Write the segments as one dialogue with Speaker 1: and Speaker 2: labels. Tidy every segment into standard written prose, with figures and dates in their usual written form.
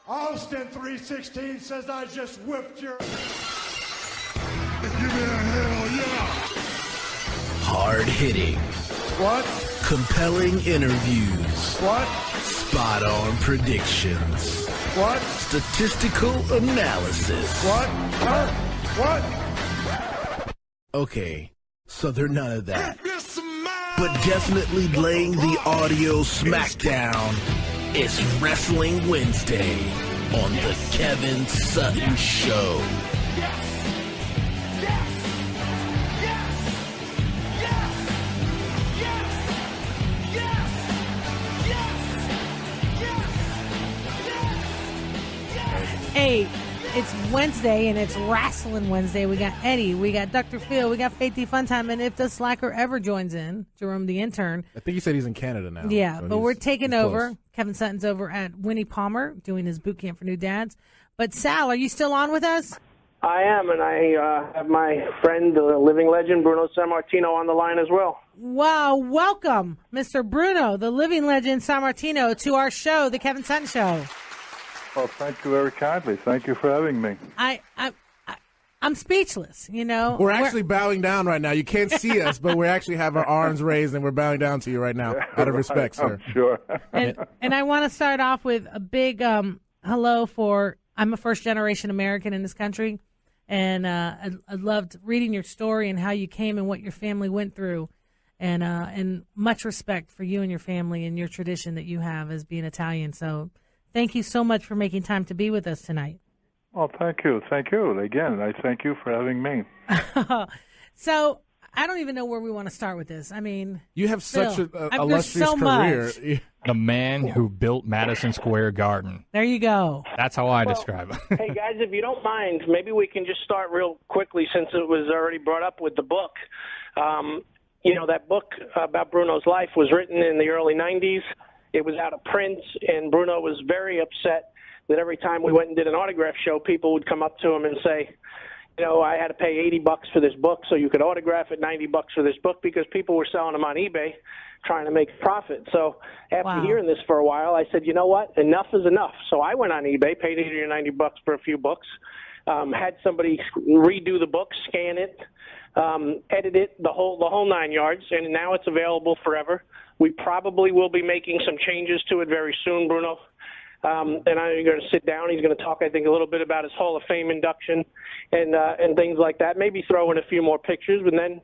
Speaker 1: Austin 316 says I just whipped your...
Speaker 2: Give me a hell yeah!
Speaker 3: Hard-hitting.
Speaker 1: What?
Speaker 3: Compelling interviews.
Speaker 1: What?
Speaker 3: Spot-on predictions.
Speaker 1: What?
Speaker 3: Statistical analysis.
Speaker 1: What? Huh? What?
Speaker 3: Okay, so they're none of that. But definitely laying the audio smackdown. It's Wrestling Wednesday on the Kevin Sutton Show.
Speaker 4: Hey, it's Wednesday and it's Wrestling Wednesday. We got Eddie, we got Doctah Pheel, we got Faithy Fun Time, and if the slacker ever joins in, Jerome the intern.
Speaker 5: I think he said he's in Canada now.
Speaker 4: Yeah,
Speaker 5: so
Speaker 4: but we're taking over.
Speaker 5: close.
Speaker 4: Kevin Sutton's over at Winnie Palmer doing his boot camp for new dads. But Sal, are you still on with us?
Speaker 6: I am, and I have my friend, the living legend, Bruno Sammartino, on the line as well.
Speaker 4: Wow, welcome, Mr. Bruno, the living legend Sammartino, to our show, the Kevin Sutton Show.
Speaker 7: Well, thank you very kindly. Thank you for having me.
Speaker 4: I'm speechless, you know.
Speaker 5: We're actually bowing down right now. You can't see us, but we actually have our arms raised, and we're bowing down to you right now, out of respect, sir.
Speaker 7: I'm sure.
Speaker 4: And I want to start off with a big hello for, I'm a first-generation American in this country, and I loved reading your story and how you came and what your family went through, and much respect for you and your family and your tradition that you have as being Italian. So thank you so much for making time to be with us tonight.
Speaker 7: Well, thank you. Thank you. Again, I thank you for having me.
Speaker 4: So I don't even know where we want to start with this. I mean,
Speaker 5: You have such
Speaker 4: Phil,
Speaker 5: an
Speaker 4: there's
Speaker 5: illustrious
Speaker 4: so
Speaker 5: career.
Speaker 4: much.
Speaker 8: The man who built Madison Square Garden.
Speaker 4: There you go.
Speaker 8: That's how I describe it.
Speaker 6: Hey, guys, if you don't mind, maybe we can just start real quickly since it was already brought up with the book. You know, that book about Bruno's life was written in the early 90s. It was out of print, and Bruno was very upset that every time we went and did an autograph show, people would come up to him and say, you know, I had to pay $80 for this book so you could autograph it, $90 for this book, because people were selling them on eBay trying to make a profit. So after hearing this for a while, I said, you know what, enough is enough. So I went on eBay, paid $80 or $90 for a few books, had somebody redo the book, scan it, edit it, the whole 9 yards, and now it's available forever. We probably will be making some changes to it very soon, Bruno. And I'm going to sit down. He's going to talk, I think, a little bit about his Hall of Fame induction and things like that. Maybe throw in a few more pictures, and then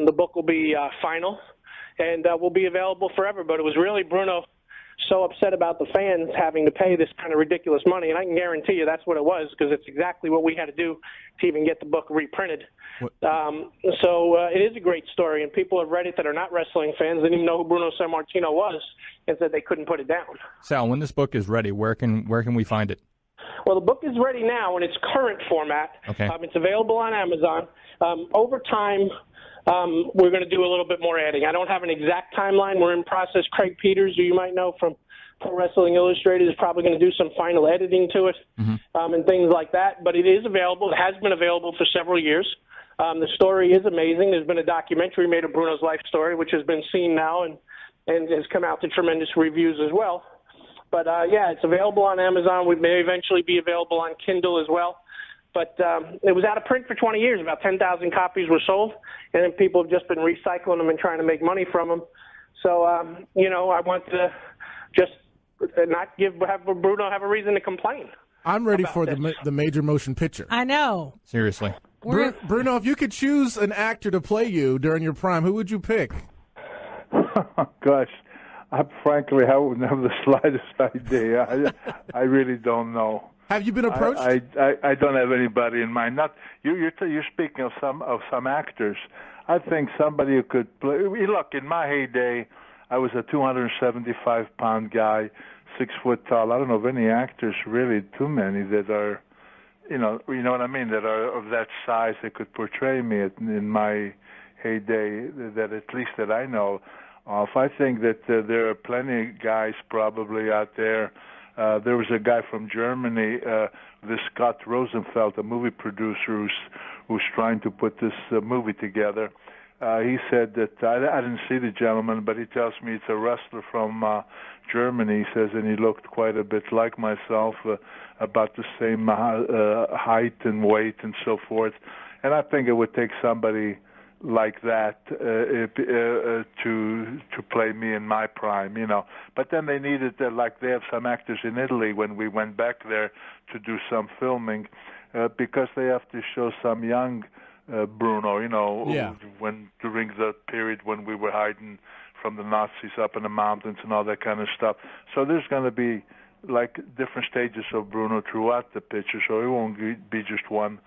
Speaker 6: the book will be final and will be available forever. But it was really Bruno so upset about the fans having to pay this kind of ridiculous money, and I can guarantee you that's what it was, because it's exactly what we had to do to even get the book reprinted. So it is a great story, and people have read it that are not wrestling fans, didn't even know who Bruno Sammartino was, and said they couldn't put it down.
Speaker 8: Sal, when this book is ready, where can we find it?
Speaker 6: Well, the book is ready now in its current format.
Speaker 8: Okay.
Speaker 6: It's available on Amazon. Over time, we're going to do a little bit more adding. I don't have an exact timeline. We're in process. Craig Peters, who you might know from Pro Wrestling Illustrated, is probably going to do some final editing to it and things like that. But it is available. It has been available for several years. The story is amazing. There's been a documentary made of Bruno's life story, which has been seen now and has come out to tremendous reviews as well. But, yeah, it's available on Amazon. We may eventually be available on Kindle as well. But it was out of print for 20 years. About 10,000 copies were sold, and then people have just been recycling them and trying to make money from them. So, you know, I want to just not have Bruno have a reason to complain.
Speaker 5: I'm ready for the major motion picture.
Speaker 4: I know.
Speaker 8: Seriously.
Speaker 5: Bruno, if you could choose an actor to play you during your prime, who would you pick?
Speaker 7: Gosh, frankly, I wouldn't have the slightest idea. I really don't know.
Speaker 5: Have you been approached?
Speaker 7: I don't have anybody in mind. Not you're speaking of some actors. I think somebody who could play. Look, in my heyday, I was a 275-pound guy, 6 foot tall. I don't know of any actors, really, too many that are, you know what I mean, that are of that size that could portray me in my heyday. That at least that I know of. I think that there are plenty of guys probably out there. There was a guy from Germany, this Scott Rosenfeld, a movie producer who's trying to put this movie together. he said that I didn't see the gentleman, but he tells me it's a wrestler from Germany. He says, and he looked quite a bit like myself, about the same height and weight and so forth. And I think it would take somebody like that to play me in my prime, you know. But then they needed, like they have some actors in Italy when we went back there to do some filming, because they have to show some young Bruno, you know, when during the period when we were hiding from the Nazis up in the mountains and all that kind of stuff. So there's going to be like different stages of Bruno throughout the picture, so it won't be just one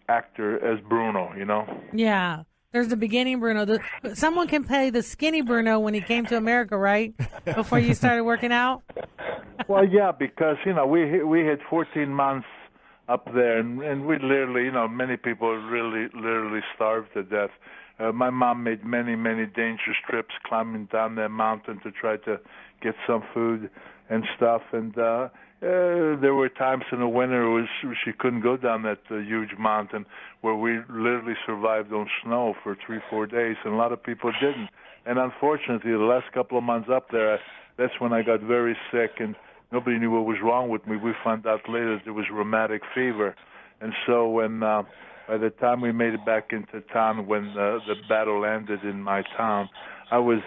Speaker 7: actor as Bruno, you know.
Speaker 4: Yeah. There's the beginning Bruno. Someone can play the skinny Bruno when he came to America, right? Before you started working out?
Speaker 7: Well, yeah, because, you know, we had 14 months up there, and we literally, you know, many people literally starved to death. My mom made many, many dangerous trips climbing down that mountain to try to get some food and stuff. And there were times in the winter she couldn't go down that huge mountain where we literally survived on snow for 3-4 days, and a lot of people didn't. And unfortunately, the last couple of months up there, that's when I got very sick, and nobody knew what was wrong with me. We found out later that it was rheumatic fever. And so when by the time we made it back into town, when the battle ended in my town, I was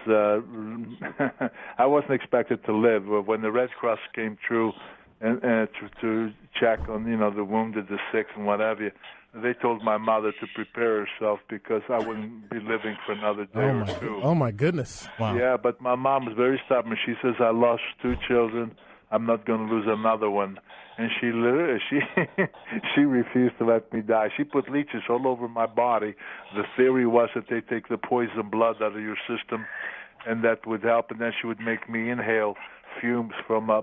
Speaker 7: I wasn't expected to live. When the Red Cross came through and to check on, you know, the wounded, the sick, and what have you, they told my mother to prepare herself because I wouldn't be living for another day or two.
Speaker 5: Oh my goodness!
Speaker 8: Wow.
Speaker 7: Yeah, but my mom was very stubborn. She says, "I lost 2 children. I'm not going to lose another one." And she refused to let me die. She put leeches all over my body. The theory was that they take the poison blood out of your system, and that would help. And then she would make me inhale fumes from a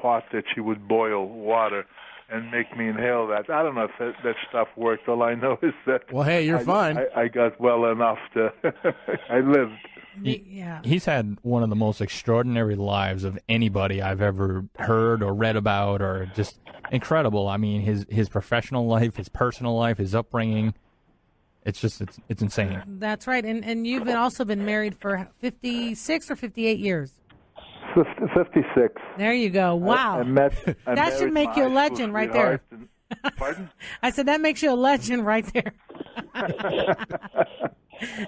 Speaker 7: pot that she would boil water and make me inhale that. I don't know if that stuff worked. All I know is that
Speaker 5: well, hey, you're fine.
Speaker 7: I got well enough to I lived.
Speaker 4: Yeah.
Speaker 8: He's had one of the most extraordinary lives of anybody I've ever heard or read about, or just incredible. I mean, his professional life, his personal life, his upbringing, it's insane.
Speaker 4: That's right. And you've also been married for 56 or 58 years.
Speaker 7: 56.
Speaker 4: There you go. Wow. That should make you a legend right there.
Speaker 7: Pardon?
Speaker 4: I said that makes you a legend right there.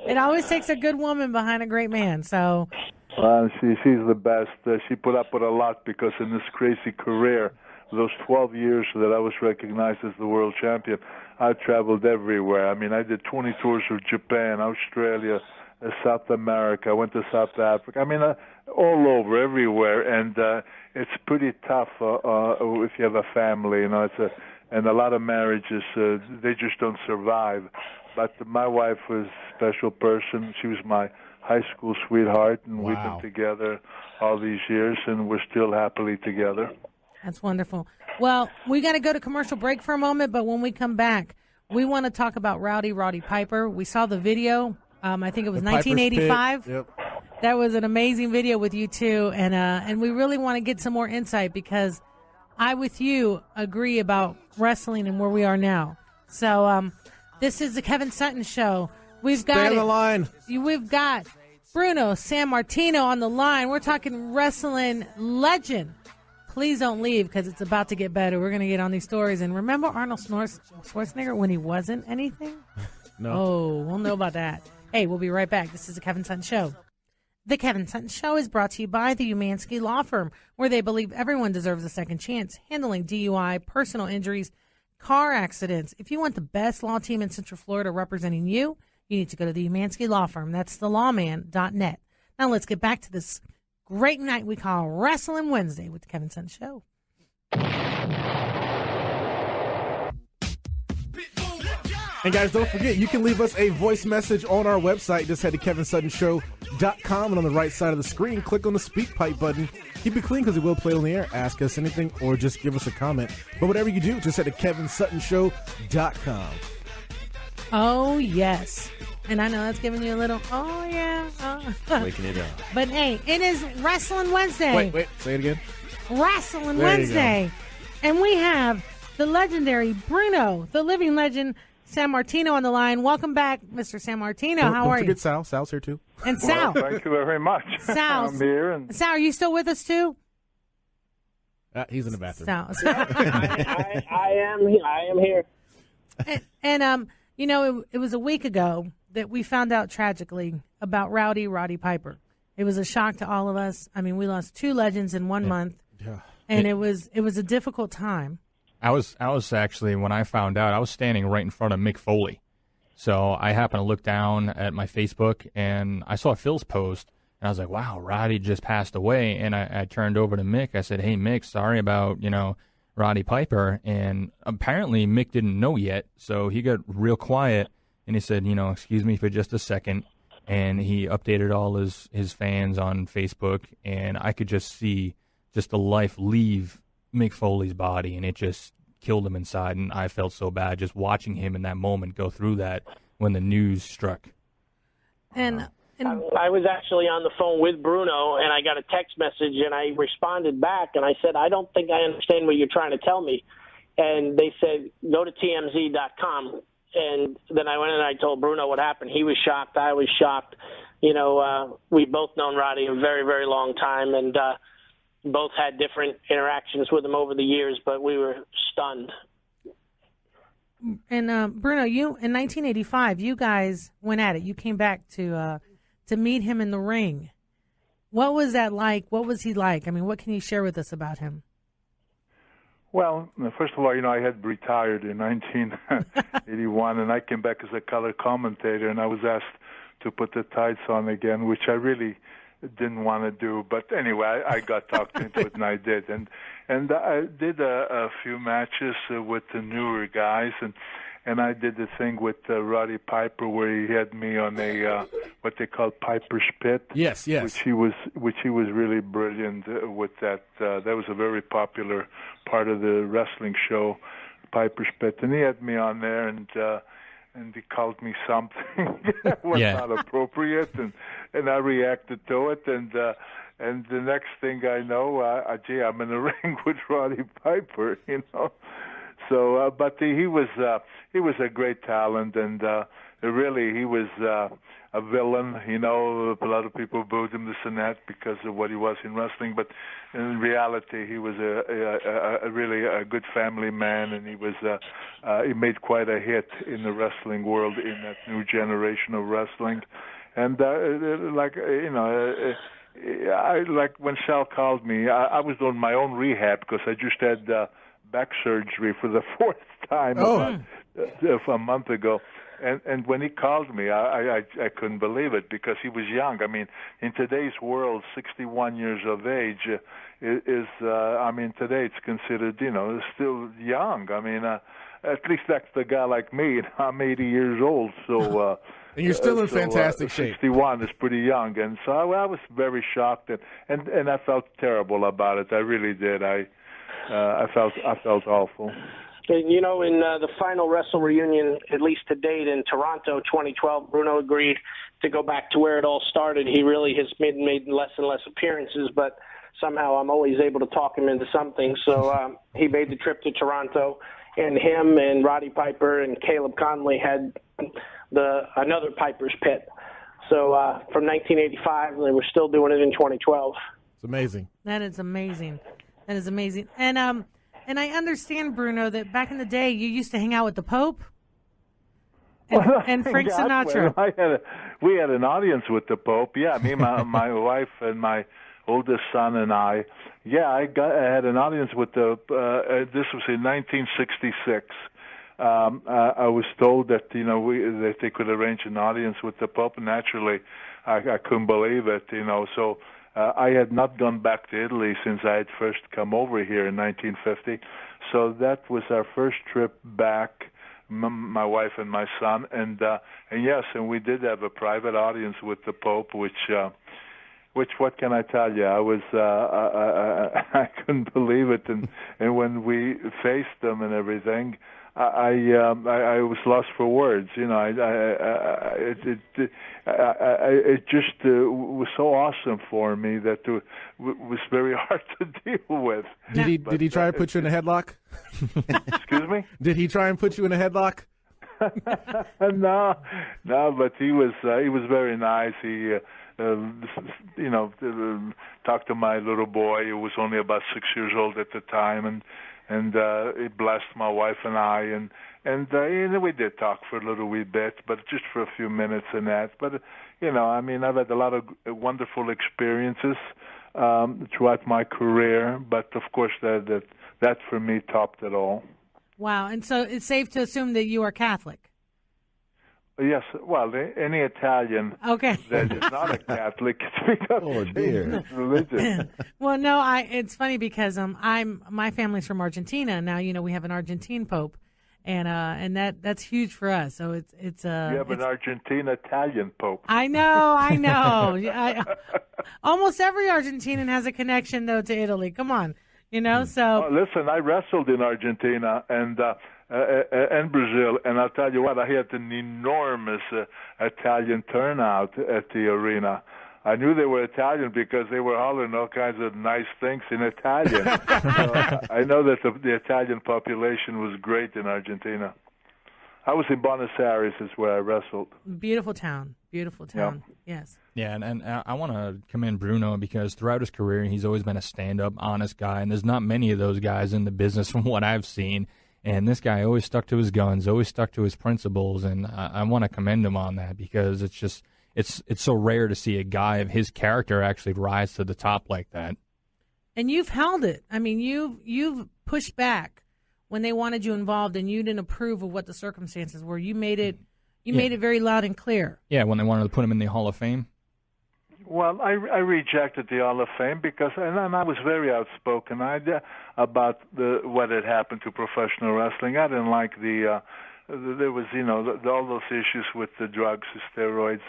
Speaker 4: It always takes a good woman behind a great man. So,
Speaker 7: she's the best. She put up with a lot because in this crazy career, those 12 years that I was recognized as the world champion, I traveled everywhere. I mean, I did 20 tours of Japan, Australia, South America. I went to South Africa. I mean, all over, everywhere. And it's pretty tough if you have a family. You know, and a lot of marriages, they just don't survive. But my wife was a special person. She was my high school sweetheart, and we've been together all these years, and we're still happily together.
Speaker 4: That's wonderful. Well, we got to go to commercial break for a moment, but when we come back, we want to talk about Roddy Piper. We saw the video. I think it was 1985.
Speaker 5: Yep.
Speaker 4: That was an amazing video with you two, and we really want to get some more insight because I, with you, agree about wrestling and where we are now. So this is the Kevin Sutton Show.
Speaker 5: Stay on the line.
Speaker 4: We've got Bruno Sammartino on the line. We're talking wrestling legend. Please don't leave because it's about to get better. We're going to get on these stories. And remember Arnold Schwarzenegger when he wasn't anything?
Speaker 5: No.
Speaker 4: Oh, we'll know about that. Hey, we'll be right back. This is the Kevin Sutton Show. The Kevin Sutton Show is brought to you by the Umansky Law Firm, where they believe everyone deserves a second chance, handling DUI, personal injuries, car accidents. If you want the best law team in Central Florida representing you, you need to go to the Umansky Law Firm. That's thelawman.net. Now let's get back to this great night we call Wrestling Wednesday with the Kevin Sutton Show.
Speaker 5: And guys, don't forget, you can leave us a voice message on our website. Just head to KevinSuttonShow.com, and on the right side of the screen, click on the speak pipe button. Keep it clean because it will play on the air. Ask us anything or just give us a comment. But whatever you do, just head to KevinSuttonShow.com.
Speaker 4: Oh, yes. And I know that's giving you a little, oh, yeah. Oh.
Speaker 9: Waking it up.
Speaker 4: But, hey, it is Wrestling Wednesday.
Speaker 5: Wait, say it again.
Speaker 4: Wrestling Wednesday. And we have the legendary Bruno, the living legend, Sammartino on the line. Welcome back, Mr. Sammartino. How
Speaker 5: don't
Speaker 4: are you?
Speaker 5: Forget Sal. Sal's here too.
Speaker 4: And Sal.
Speaker 7: Well, thank you very much.
Speaker 4: Sal.
Speaker 7: I'm here. And
Speaker 4: Sal, are you still with us too?
Speaker 5: He's in the bathroom.
Speaker 4: Sal.
Speaker 6: I am here.
Speaker 4: And you know, it was a week ago that we found out tragically about Roddy Piper. It was a shock to all of us. I mean, we lost 2 legends in 1 month, and it was a difficult time.
Speaker 8: I was actually, when I found out, I was standing right in front of Mick Foley. So I happened to look down at my Facebook, and I saw Phil's post, and I was like, wow, Roddy just passed away. And I turned over to Mick. I said, hey, Mick, sorry about, Roddy Piper. And apparently Mick didn't know yet, so he got real quiet, and he said, excuse me for just a second. And he updated all his fans on Facebook, and I could just see just the life leave Mick Foley's body, and it just killed him inside. And I felt so bad just watching him in that moment go through that when the news struck.
Speaker 4: And
Speaker 6: I was actually on the phone with Bruno, and I got a text message, and I responded back, and I said, I don't think I understand what you're trying to tell me. And they said, go to TMZ.com. And then I went and I told Bruno what happened. He was shocked. I was shocked. We've both known Roddy a very, very long time, and both had different interactions with him over the years, but we were stunned.
Speaker 4: And Bruno, you in 1985, you guys went at it. You came back to meet him in the ring. What was that like? What was he like? I mean, what can you share with us about him?
Speaker 7: Well, first of all, I had retired in 1981, and I came back as a color commentator, and I was asked to put the tights on again, which I really didn't want to do. But anyway, I got talked into it, and I did. And I did a few matches with the newer guys, and I did the thing with Roddy Piper where he had me on a what they call Piper's Pit.
Speaker 5: Yes.
Speaker 7: Which he was really brilliant with that. That was a very popular part of the wrestling show, Piper's Pit, and he had me on there, and he called me something that was not appropriate, and I reacted to it, and the next thing I know, I'm in the ring with Roddy Piper, So, but he was a great talent, and really he was a villain. A lot of people booed him this and that because of what he was in wrestling, but in reality, he was a really a good family man, and he made quite a hit in the wrestling world in that new generation of wrestling, and I like when Sal called me, I was doing my own rehab because I just had back surgery for the 4th time about a month ago. And when he called me, I couldn't believe it because he was young. I mean, in today's world, 61 years of age is today it's considered, still young. I mean, at least that's the guy like me. I'm 80 years old, so...
Speaker 5: and you're still in fantastic shape.
Speaker 7: 61 is pretty young, and so I was very shocked, and I felt terrible about it. I really did. I felt awful.
Speaker 6: In the final Wrestle reunion, at least to date in Toronto 2012, Bruno agreed to go back to where it all started. He really has made less and less appearances, but somehow I'm always able to talk him into something. So he made the trip to Toronto, and him and Roddy Piper and Caleb Conley had another Piper's Pit. So from 1985, they were still doing it in 2012.
Speaker 5: It's amazing.
Speaker 4: That is amazing. That is amazing. And I understand, Bruno, that back in the day you used to hang out with the Pope and Frank Sinatra.
Speaker 7: We had an audience with the Pope. Yeah, me, my wife, and my oldest son and I. Yeah, I had an audience with the. This was in 1966. I was told that that they could arrange an audience with the Pope. And naturally, I couldn't believe it. So. I had not gone back to Italy since I had first come over here in 1950. So that was our first trip back, my wife and my son. And yes, and we did have a private audience with the Pope, which what can I tell you? I was I couldn't believe it. And when we faced them and everything, I was lost for words. It just was so awesome for me that it was very hard to deal with.
Speaker 5: Did he try to put you in a headlock?
Speaker 7: Excuse me?
Speaker 5: Did he try and put you in a headlock?
Speaker 7: No, but he was very nice. He talked to my little boy, who was only about 6 years old at the time, and he blessed my wife and I, and we did talk for a little wee bit, but just for a few minutes and that. But I've had a lot of wonderful experiences throughout my career, but of course that for me topped it all.
Speaker 4: Wow, and so it's safe to assume that you are Catholic.
Speaker 7: Yes, well, any Italian that is not a Catholic, it's because it's religion.
Speaker 4: Well, no, it's funny because my family's from Argentina. Now we have an Argentine Pope, and that's huge for us. So it's
Speaker 7: you have an Argentine-Italian Pope.
Speaker 4: I know. Almost every Argentinian has a connection though to Italy. Come on, So
Speaker 7: listen, I wrestled in Argentina and Brazil, and I'll tell you what, I had an enormous Italian turnout at the arena. I knew they were Italian because they were hollering all kinds of nice things in Italian. So I know that the Italian population was great in Argentina. I was in Buenos Aires, is where I wrestled.
Speaker 4: Beautiful town. Yeah. Yes.
Speaker 8: Yeah, and I want to commend Bruno because throughout his career, he's always been a stand-up, honest guy, and there's not many of those guys in the business from what I've seen. And this guy always stuck to his guns, always stuck to his principles, and I want to commend him on that because it's so rare to see a guy of his character actually rise to the top like that.
Speaker 4: And you've held it. I mean, you've pushed back when they wanted you involved, and you didn't approve of what the circumstances were. You made it very loud and clear.
Speaker 8: Yeah, when they wanted to put him in the Hall of Fame.
Speaker 7: Well, I rejected the Hall of Fame because, and I was very outspoken about what had happened to professional wrestling. I didn't like there was all those issues with the drugs, the steroids,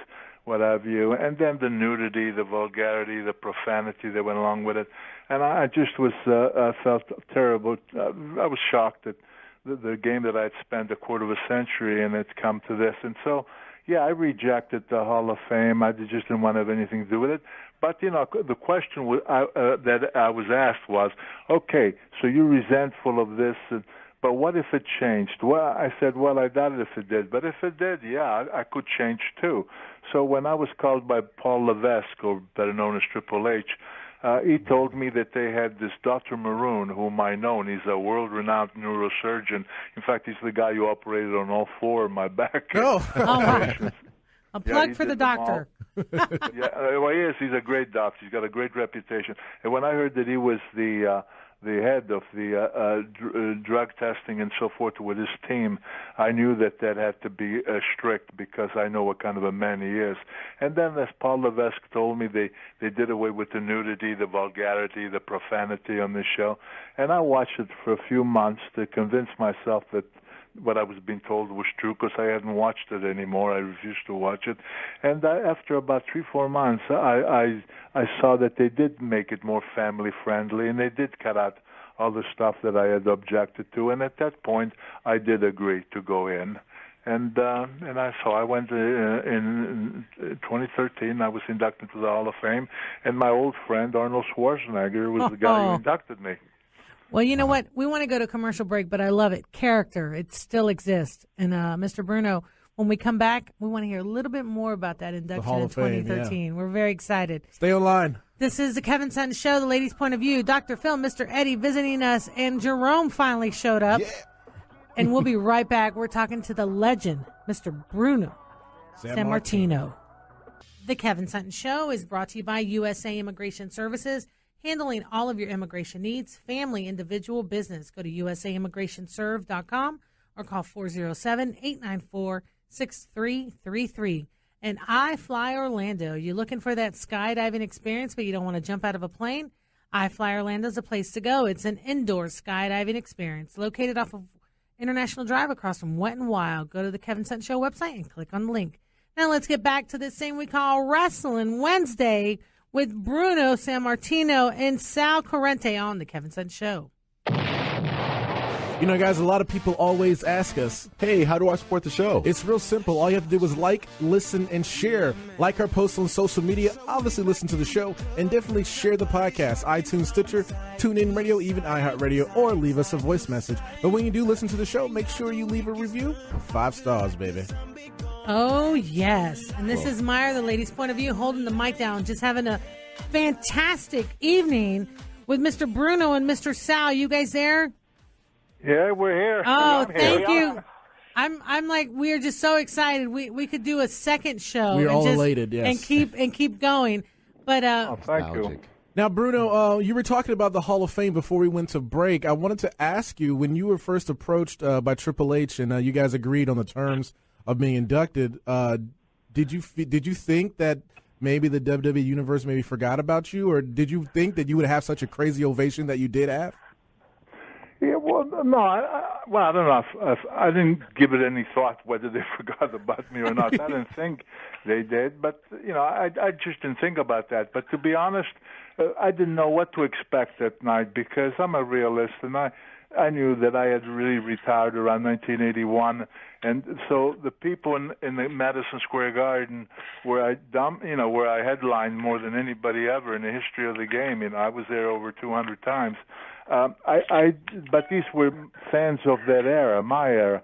Speaker 7: what have you, and then the nudity, the vulgarity, the profanity that went along with it. And I just was I felt terrible. I was shocked that the game that I'd spent a quarter of a century and it's come to this, and so. Yeah, I rejected the Hall of Fame. I just didn't want to have anything to do with it. But, the question that I was asked was, okay, so you're resentful of this, but what if it changed? Well, I said, I doubt it if it did. But if it did, yeah, I could change too. So when I was called by Paul Levesque, or better known as Triple H, he told me that they had this Dr. Maroon, whom I know, and he's a world-renowned neurosurgeon. In fact, he's the guy who operated on all four of my back operations.
Speaker 4: A plug for the doctor.
Speaker 7: Well, he is. He's a great doctor. He's got a great reputation. And when I heard that he was the head of the drug testing and so forth with his team, I knew that had to be strict because I know what kind of a man he is. And then, as Paul Levesque told me, they did away with the nudity, the vulgarity, the profanity on this show. And I watched it for a few months to convince myself that what I was being told was true because I hadn't watched it anymore. I refused to watch it. And after about 3-4 months, I saw that they did make it more family-friendly, and they did cut out all the stuff that I had objected to. And at that point, I did agree to go in. And I went in 2013. I was inducted to the Hall of Fame, and my old friend Arnold Schwarzenegger was the guy who inducted me.
Speaker 4: Well, you know what? We want to go to a commercial break, but I love it. Character, it still exists. And Mr. Bruno, when we come back, we want to hear a little bit more about that induction in 2013. Fame, yeah. We're very excited.
Speaker 5: Stay online.
Speaker 4: This is the Kevin Sutton Show, the ladies' point of view. Doctor Phil, Mr. Eddie visiting us, and Jerome finally showed up. Yeah. And we'll be right back. We're talking to the legend, Mr. Bruno Sammartino. The Kevin Sutton Show is brought to you by USA Immigration Services, handling all of your immigration needs, family, individual, business. Go to usaimmigrationserve.com or call 407-894-6333. And iFly Orlando. You're looking for that skydiving experience, but you don't want to jump out of a plane? iFly Orlando is a place to go. It's an indoor skydiving experience located off of International Drive across from Wet n Wild. Go to the Kevin Sutton Show website and click on the link. Now let's get back to this thing we call Wrestling Wednesday with Bruno Sammartino and Sal Corrente on the Kevin Sutton Show.
Speaker 5: You know, guys, a lot of people always ask us,
Speaker 9: hey, how do I support the show?
Speaker 5: It's real simple. All you have to do is like, listen, and share. Like our posts on social media, obviously listen to the show, and definitely share the podcast. iTunes, Stitcher, TuneIn Radio, even iHeartRadio, or leave us a voice message. But when you do listen to the show, make sure you leave a review. 5 stars, baby.
Speaker 4: Oh, yes. And this is Mayra, the lady's point of view, holding the mic down, just having a fantastic evening with Mr. Bruno and Mr. Sal. You guys there?
Speaker 7: Yeah, we're here.
Speaker 4: Oh, thank you. I'm like, we are just so excited. We could do a second show.
Speaker 5: We're all elated, yes.
Speaker 4: And keep going. But
Speaker 7: thank you.
Speaker 5: Now, Bruno, you were talking about the Hall of Fame before we went to break. I wanted to ask you, when you were first approached by Triple H and you guys agreed on the terms of being inducted, did you think that maybe the WWE Universe maybe forgot about you, or did you think that you would have such a crazy ovation that you did have?
Speaker 7: Yeah, well, no, I don't know. If I didn't give it any thought whether they forgot about me or not. I didn't think they did, but I just didn't think about that. But to be honest, I didn't know what to expect that night because I'm a realist, and I knew that I had really retired around 1981, and so the people in the Madison Square Garden where I headlined more than anybody ever in the history of the game. I was there over 200 times. But these were fans of that era, my era.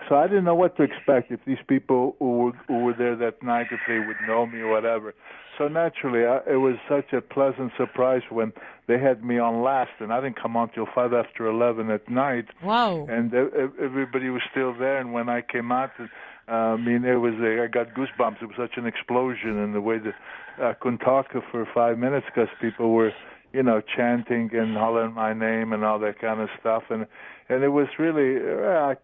Speaker 7: So I didn't know what to expect if these people who were there that night, if they would know me or whatever. So naturally, it was such a pleasant surprise when they had me on last, and I didn't come on till 5 after 11 at night.
Speaker 4: Wow!
Speaker 7: And everybody was still there. And when I came out, I got goosebumps. It was such an explosion, and the way that I couldn't talk for 5 minutes because people were, chanting and hollering my name and all that kind of stuff. And it was really, I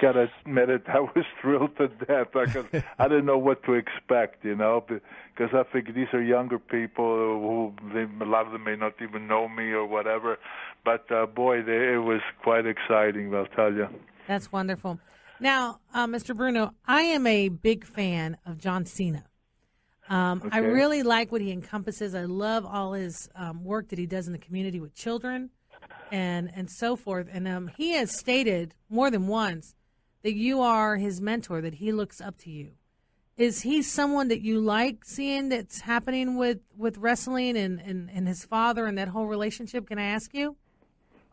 Speaker 7: got to admit it, I was thrilled to death because I didn't know what to expect, because I figured these are younger people a lot of them may not even know me or whatever. But, boy, it was quite exciting, I'll tell you.
Speaker 4: That's wonderful. Now, Mr. Bruno, I am a big fan of John Cena. Okay. I really like what he encompasses. I love all his work that he does in the community with children and so forth. And he has stated more than once that you are his mentor, that he looks up to you. Is he someone that you like seeing that's happening with wrestling and his father and that whole relationship? Can I ask you?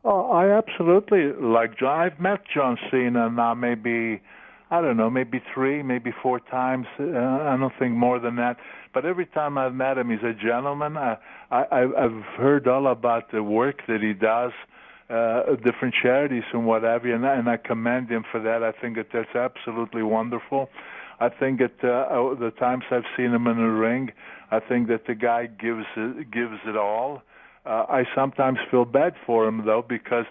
Speaker 7: Oh, I absolutely like John. I've met John Cena now maybe 3, maybe 4 times. I don't think more than that. But every time I've met him, he's a gentleman. I've heard all about the work that he does, different charities and whatever, and I commend him for that. I think that's absolutely wonderful. I think that the times I've seen him in the ring, I think that the guy gives it all. I sometimes feel bad for him, though, because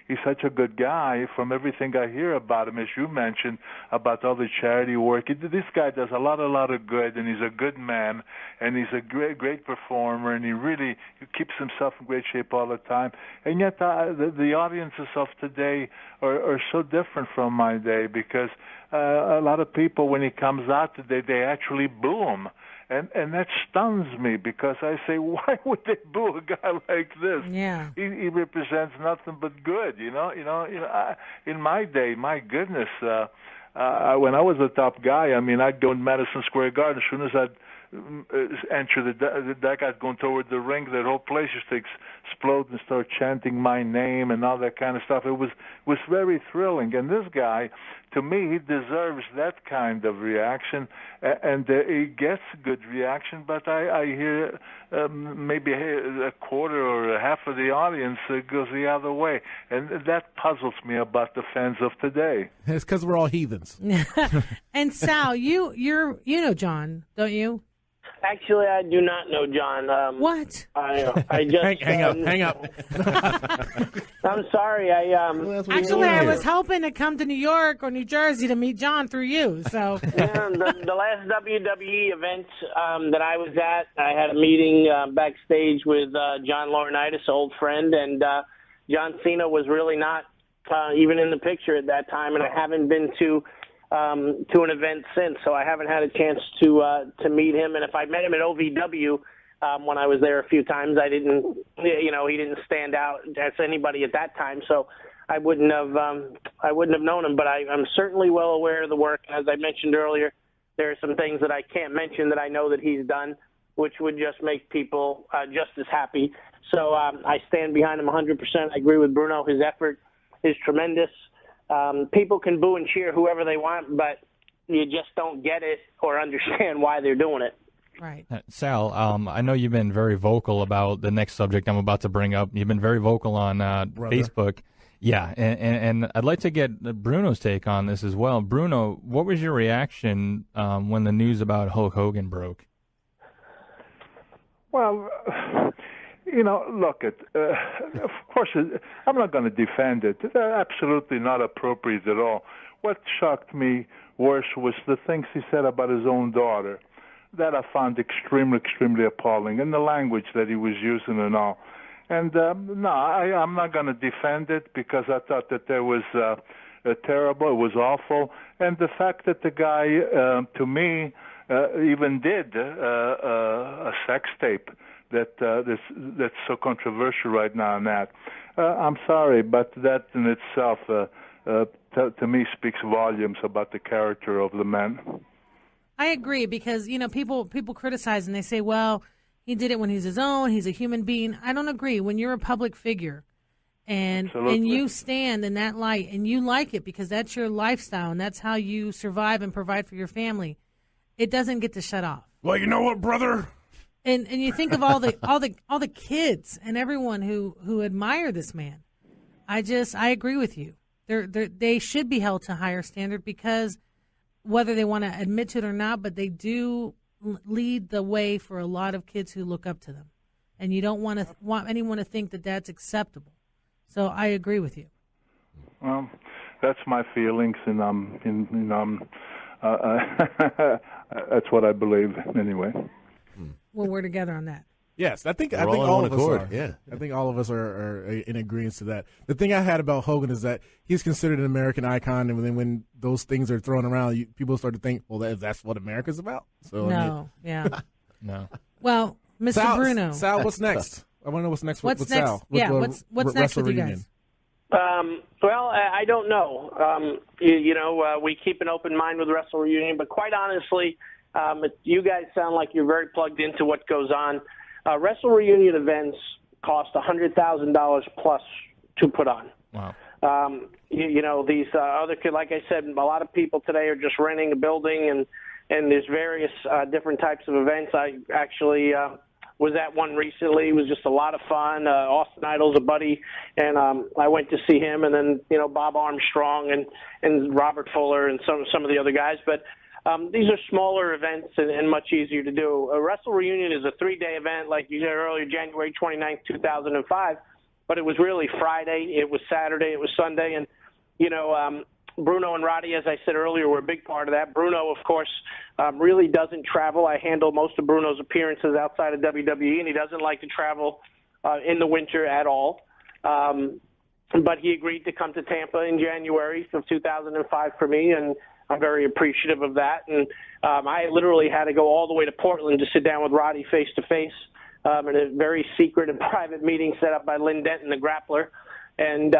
Speaker 7: he's such a good guy. From everything I hear about him, as you mentioned, about all the charity work, this guy does a lot of good, and he's a good man, and he's a great performer, and he keeps himself in great shape all the time. And yet the audiences of today are so different from my day because a lot of people, when he comes out today, they actually boo him. And that stuns me because I say, why would they boo a guy like this?
Speaker 4: Yeah,
Speaker 7: he represents nothing but good, in my day, my goodness, when I was a top guy, I'd go in Madison Square Garden as soon as I'd enter that guy's going toward the ring, that whole place used to explode and start chanting my name and all that kind of stuff. It was very thrilling. And this guy, to me, he deserves that kind of reaction, and he gets good reaction. But I hear maybe a quarter or half of the audience goes the other way, and that puzzles me about the fans of today.
Speaker 5: It's because we're all heathens.
Speaker 4: And Sal, you know John, don't you?
Speaker 6: Actually, I do not know John.
Speaker 4: What?
Speaker 6: I just
Speaker 5: hang up.
Speaker 6: I'm sorry.
Speaker 4: I was hoping to come to New York or New Jersey to meet John through you. So
Speaker 6: the last WWE event that I was at, I had a meeting backstage with John Laurinaitis, an old friend, and John Cena was really not even in the picture at that time, and I haven't been to an event since, so I haven't had a chance to meet him. And if I met him at OVW when I was there a few times, I didn't, he didn't stand out as anybody at that time. So I wouldn't have known him. But I'm certainly well aware of the work. As I mentioned earlier, there are some things that I can't mention that I know that he's done, which would just make people just as happy. So I stand behind him 100%. I agree with Bruno. His effort is tremendous. People can boo and cheer whoever they want, but you just don't get it or understand why they're doing it.
Speaker 4: Right.
Speaker 8: Sal, I know you've been very vocal about the next subject I'm about to bring up. You've been very vocal on Facebook. Yeah, and I'd like to get Bruno's take on this as well. Bruno, what was your reaction when the news about Hulk Hogan broke?
Speaker 7: Well, look, of course, I'm not going to defend it. It's absolutely not appropriate at all. What shocked me worse was the things he said about his own daughter. That I found extremely, extremely appalling, and the language that he was using and all. And I'm not going to defend it because I thought that there was terrible, it was awful. And the fact that the guy, to me, even did a sex tape that's so controversial right now and that. I'm sorry, but that in itself, to me, speaks volumes about the character of the man.
Speaker 4: I agree because, people criticize and they say, well, he did it when he's his own, he's a human being. I don't agree. When you're a public figure and you stand in that light and you like it because that's your lifestyle and that's how you survive and provide for your family, it doesn't get to shut off.
Speaker 5: Well, you know what, brother?
Speaker 4: And you think of all the kids and everyone who admire this man. I agree with you. They should be held to a higher standard because whether they want to admit to it or not, but they do lead the way for a lot of kids who look up to them. And you don't want anyone to think that that's acceptable. So I agree with you.
Speaker 7: Well, that's my feelings, and that's what I believe anyway.
Speaker 4: Well, we're together on that.
Speaker 5: Yes, I think all of us are.
Speaker 9: Yeah.
Speaker 5: I think all of us are in agreement to that. The thing I had about Hogan is that he's considered an American icon, and then when those things are thrown around, people start to think, well, that's what America's about. So
Speaker 4: no. Well, Mr.
Speaker 5: Sal,
Speaker 4: Bruno.
Speaker 5: Sal, what's next? I want to know what's next with
Speaker 4: next?
Speaker 5: Sal.
Speaker 4: What's next with you guys?
Speaker 6: Well, I don't know. We keep an open mind with Wrestle Reunion, but quite honestly, you guys sound like you're very plugged into what goes on. Wrestle Reunion events cost $100,000 plus to put on.
Speaker 8: Wow.
Speaker 6: These other kids, like I said, a lot of people today are just renting a building, and there's various different types of events. I actually was at one recently. It was just a lot of fun. Austin Idol's a buddy, and I went to see him, and then Bob Armstrong and Robert Fuller and some of the other guys, but. These are smaller events and much easier to do. A Wrestle Reunion is a 3-day event, like you said earlier, January 29th, 2005. But it was really Friday, it was Saturday, it was Sunday. And, Bruno and Roddy, as I said earlier, were a big part of that. Bruno, of course, really doesn't travel. I handle most of Bruno's appearances outside of WWE, and he doesn't like to travel in the winter at all. But he agreed to come to Tampa in January of 2005 for me, and I'm very appreciative of that. And I literally had to go all the way to Portland to sit down with Roddy face-to-face in a very secret and private meeting set up by Lynn Denton, the grappler. And,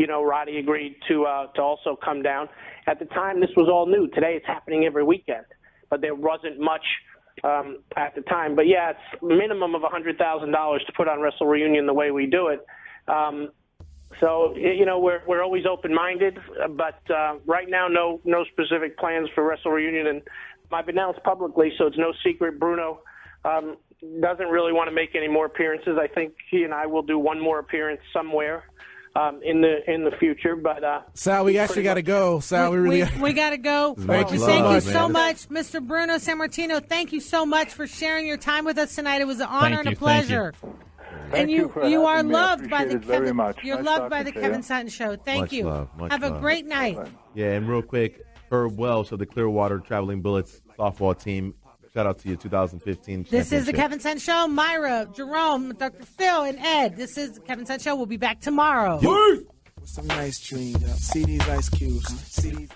Speaker 6: Roddy agreed to also come down. At the time, this was all new. Today it's happening every weekend. But there wasn't much at the time. But, yeah, it's a minimum of $100,000 to put on Wrestle Reunion the way we do it. So, we're always open-minded, but right now, no specific plans for Wrestle Reunion. And I've announced publicly, so it's no secret, Bruno doesn't really want to make any more appearances. I think he and I will do one more appearance somewhere in the future. But
Speaker 5: Sal, we actually got to go. Sal, we
Speaker 4: got to go.
Speaker 5: Thank you
Speaker 4: so much, Mr. Bruno Sammartino. Thank you so much for sharing your time with us tonight. It was an honor and a pleasure. And you are loved by the Kevin Sutton Show. Thank you. Have a great night.
Speaker 9: Yeah, and real quick, Herb Welsh of the Clearwater Traveling Bullets softball team. Shout out to you, 2015.
Speaker 4: This is the Kevin Sutton Show. Mayra, Jerome, Doctah Pheel, and Ed. This is the Kevin Sutton Show. We'll be back tomorrow.
Speaker 10: With some nice dreams. See these ice cubes. See these.